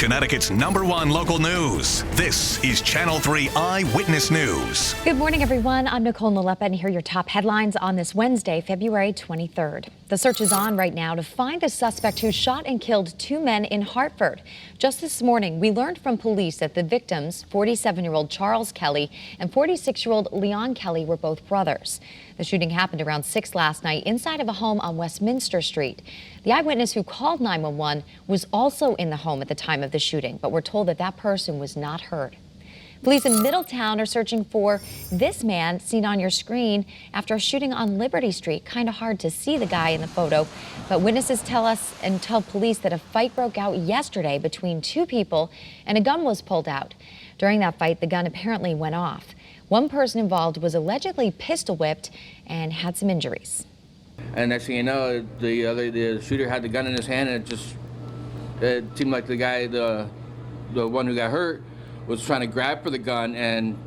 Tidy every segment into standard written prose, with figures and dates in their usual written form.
Connecticut's #1 local news. This is Channel 3 Eyewitness News. Good morning, everyone. I'm Nicole and Nalepa, and here are your top headlines on this Wednesday, February 23rd. The search is on right now to find the suspect who shot and killed 2 men in Hartford. Just this morning, we learned from police that the victims, 47-year-old Charles Kelly and 46-year-old Leon Kelly, were both brothers. The shooting happened around 6 last night inside of a home on Westminster Street. The eyewitness who called 911 was also in the home at the time of the shooting, but we're told that that person was not hurt. Police in Middletown are searching for this man seen on your screen after a shooting on Liberty Street. Kind of hard to see the guy in the photo, but witnesses tell us and tell police that a fight broke out yesterday between 2 people and a gun was pulled out. During that fight, the gun apparently went off. One person involved was allegedly pistol whipped and had some injuries. And next thing you know, the shooter had the gun in his hand, and it seemed like the guy, the one who got hurt, was trying to grab for the gun, and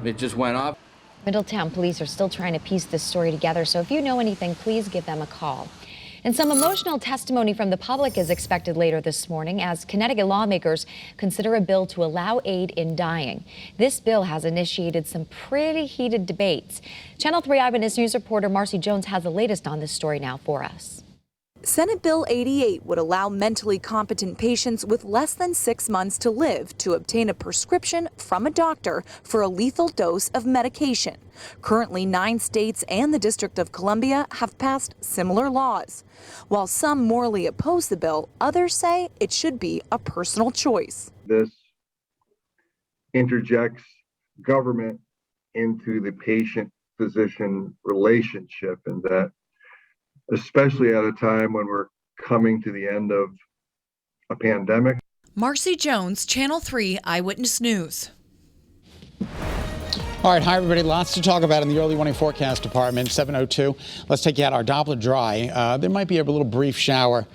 it just went off. Middletown police are still trying to piece this story together, so if you know anything, please give them a call. And some emotional testimony from the public is expected later this morning as Connecticut lawmakers consider a bill to allow aid in dying. This bill has initiated some pretty heated debates. Channel 3 Eyewitness News reporter Marcy Jones has the latest on this story now for us. Senate Bill 88 would allow mentally competent patients with less than 6 months to live to obtain a prescription from a doctor for a lethal dose of medication. Currently, 9 states and the District of Columbia have passed similar laws. While some morally oppose the bill, others say it should be a personal choice. This interjects government into the patient-physician relationship, and that especially at a time when we're coming to the end of a pandemic. Marcy Jones, Channel 3 Eyewitness News. All right, hi everybody. Lots to talk about in the early morning forecast department. 7:02. Let's take you out our Doppler dry. There might be a little brief shower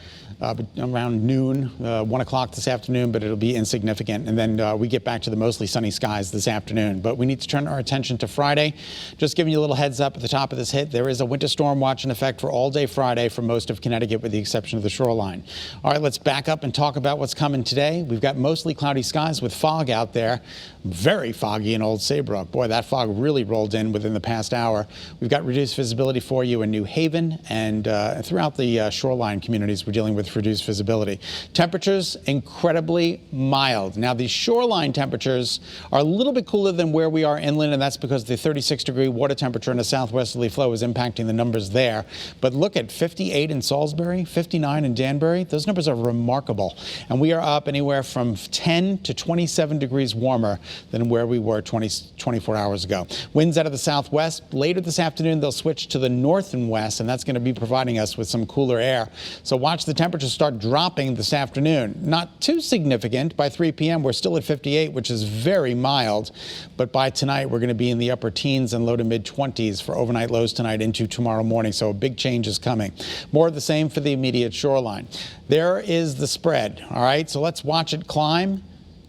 around noon, 1 o'clock this afternoon, but it'll be insignificant. And then we get back to the mostly sunny skies this afternoon. But we need to turn our attention to Friday. Just giving you a little heads up at the top of this hit. There is a winter storm watch in effect for all day Friday for most of Connecticut, with the exception of the shoreline. All right, let's back up and talk about what's coming today. We've got mostly cloudy skies with fog out there. Very foggy in Old Saybrook. Boy, that fog really rolled in within the past hour. We've got reduced visibility for you in New Haven and throughout the shoreline communities. We're dealing with reduced visibility. Temperatures incredibly mild. Now, the shoreline temperatures are a little bit cooler than where we are inland, and that's because the 36-degree water temperature in a southwesterly flow is impacting the numbers there. But look at 58 in Salisbury, 59 in Danbury. Those numbers are remarkable. And we are up anywhere from 10 to 27 degrees warmer than where we were 24 hours ago. Winds out of the southwest. Later this afternoon, they'll switch to the north and west, and that's going to be providing us with some cooler air. So watch the temperatures start dropping this afternoon. Not too significant. By 3 p.m., we're still at 58, which is very mild. But by tonight, we're going to be in the upper teens and low to mid 20s for overnight lows tonight into tomorrow morning. So a big change is coming. More of the same for the immediate shoreline. There is the spread. All right, so let's watch it climb.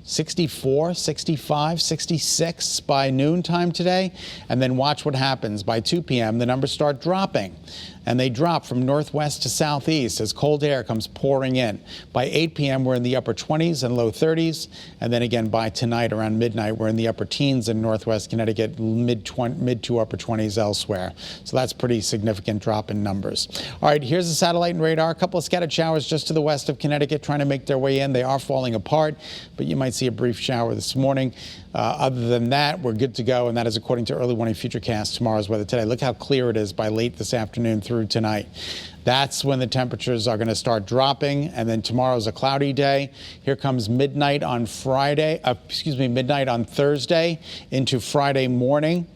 64, 65, 66 by noontime today, and then watch what happens. By 2 p.m., the numbers start dropping, and they drop from northwest to southeast as cold air comes pouring in. By 8 p.m., we're in the upper 20s and low 30s, and then again by tonight around midnight, we're in the upper teens in northwest Connecticut, mid to upper 20s elsewhere. So that's pretty significant drop in numbers. All right, here's the satellite and radar. A couple of scattered showers just to the west of Connecticut trying to make their way in. They are falling apart, but you might see a brief shower this morning. Other than that, we're good to go, and that is according to early morning futurecast tomorrow's weather today. Look how clear it is by late this afternoon through tonight. That's when the temperatures are going to start dropping, and then tomorrow's a cloudy day. Here comes midnight on midnight on Thursday into Friday morning.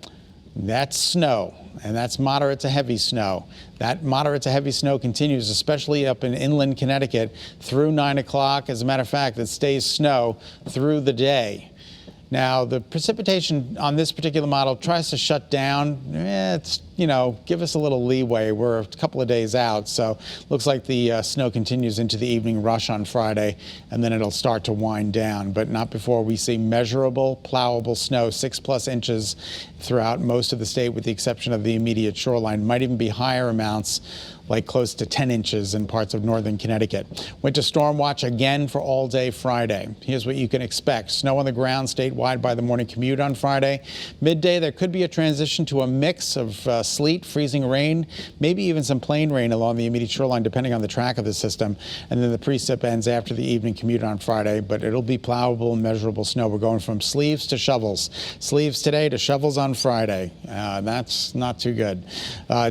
That's snow, and that's moderate to heavy snow. That moderate to heavy snow continues, especially up in inland Connecticut, through 9 o'clock. As a matter of fact, it stays snow through the day. Now, the precipitation on this particular model tries to shut down. It's give us a little leeway. We're a couple of days out, so looks like the snow continues into the evening rush on Friday, and then it'll start to wind down, but not before we see measurable, plowable snow, 6+ inches throughout most of the state, with the exception of the immediate shoreline. Might even be higher amounts, like close to 10 inches in parts of northern Connecticut. Winter storm watch again for all day Friday. Here's what you can expect. Snow on the ground statewide by the morning commute on Friday. Midday, there could be a transition to a mix of sleet, freezing rain, maybe even some plain rain along the immediate shoreline, depending on the track of the system. And then the precip ends after the evening commute on Friday, but it'll be plowable and measurable snow. We're going from sleeves to shovels. Sleeves today to shovels on Friday. That's not too good.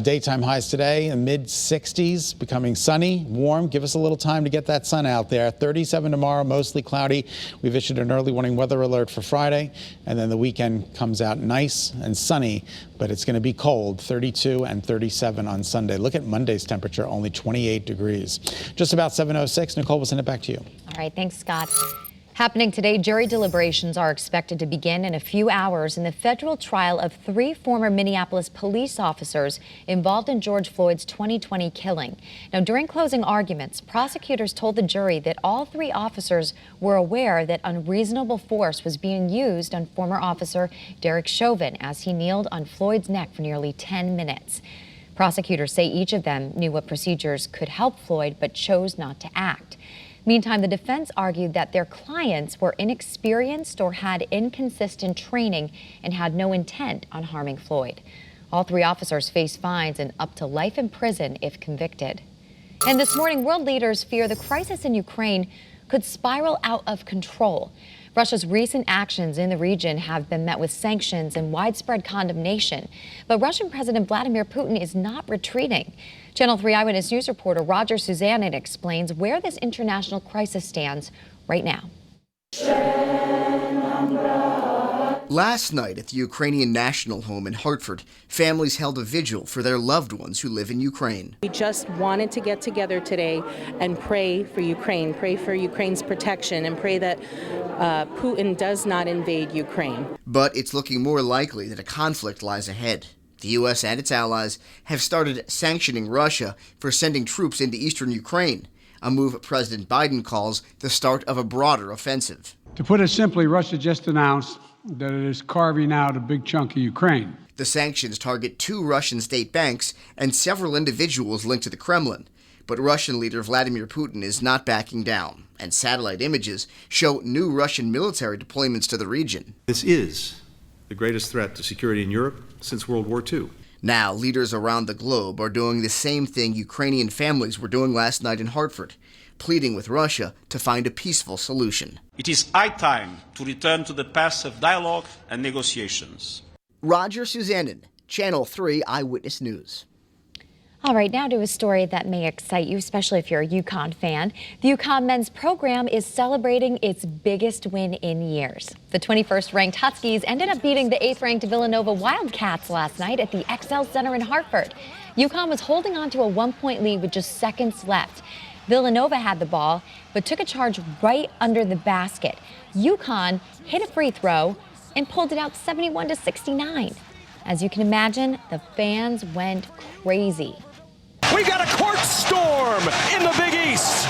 Daytime highs today in mid-60s, becoming sunny, warm. Give us a little time to get that sun out there. 37 tomorrow, mostly cloudy. We've issued an early warning weather alert for Friday, and then the weekend comes out nice and sunny, but it's going to be cold, 32 and 37 on Sunday. Look at Monday's temperature, only 28 degrees. Just about 7:06. Nicole, we'll send it back to you. All right, thanks, Scott. Happening today, jury deliberations are expected to begin in a few hours in the federal trial of 3 former Minneapolis police officers involved in George Floyd's 2020 killing. Now, during closing arguments, prosecutors told the jury that all 3 officers were aware that unreasonable force was being used on former officer Derek Chauvin as he kneeled on Floyd's neck for nearly 10 minutes. Prosecutors say each of them knew what procedures could help Floyd but chose not to act. Meantime, the defense argued that their clients were inexperienced or had inconsistent training and had no intent on harming Floyd. All 3 officers face fines and up to life in prison if convicted. And this morning, world leaders fear the crisis in Ukraine could spiral out of control. Russia's recent actions in the region have been met with sanctions and widespread condemnation. But Russian President Vladimir Putin is not retreating. Channel 3 Eyewitness News reporter Roger Suzanin explains where this international crisis stands right now. Last night at the Ukrainian National Home in Hartford, families held a vigil for their loved ones who live in Ukraine. We just wanted to get together today and pray for Ukraine, pray for Ukraine's protection, and pray that Putin does not invade Ukraine. But it's looking more likely that a conflict lies ahead. The U.S. and its allies have started sanctioning Russia for sending troops into eastern Ukraine, a move President Biden calls the start of a broader offensive. To put it simply, Russia just announced that it is carving out a big chunk of Ukraine. The sanctions target 2 Russian state banks and several individuals linked to the Kremlin. But Russian leader Vladimir Putin is not backing down, and satellite images show new Russian military deployments to the region. This is the greatest threat to security in Europe since World War II. Now, leaders around the globe are doing the same thing Ukrainian families were doing last night in Hartford, pleading with Russia to find a peaceful solution. It is high time to return to the path of dialogue and negotiations. Roger Suzanin, Channel 3 Eyewitness News. All right, now to a story that may excite you, especially if you're a UConn fan. The UConn men's program is celebrating its biggest win in years. The 21st ranked Huskies ended up beating the 8th ranked Villanova Wildcats last night at the XL Center in Hartford. UConn was holding on to a 1-point lead with just seconds left. Villanova had the ball, but took a charge right under the basket. UConn hit a free throw and pulled it out 71-69. As you can imagine, the fans went crazy. We got a court storm in the Big East.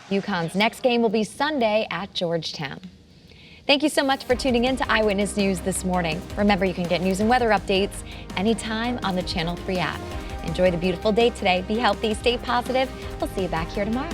UConn's next game will be Sunday at Georgetown. Thank you so much for tuning in to Eyewitness News this morning. Remember, you can get news and weather updates anytime on the Channel 3 app. Enjoy the beautiful day today. Be healthy, stay positive. We'll see you back here tomorrow.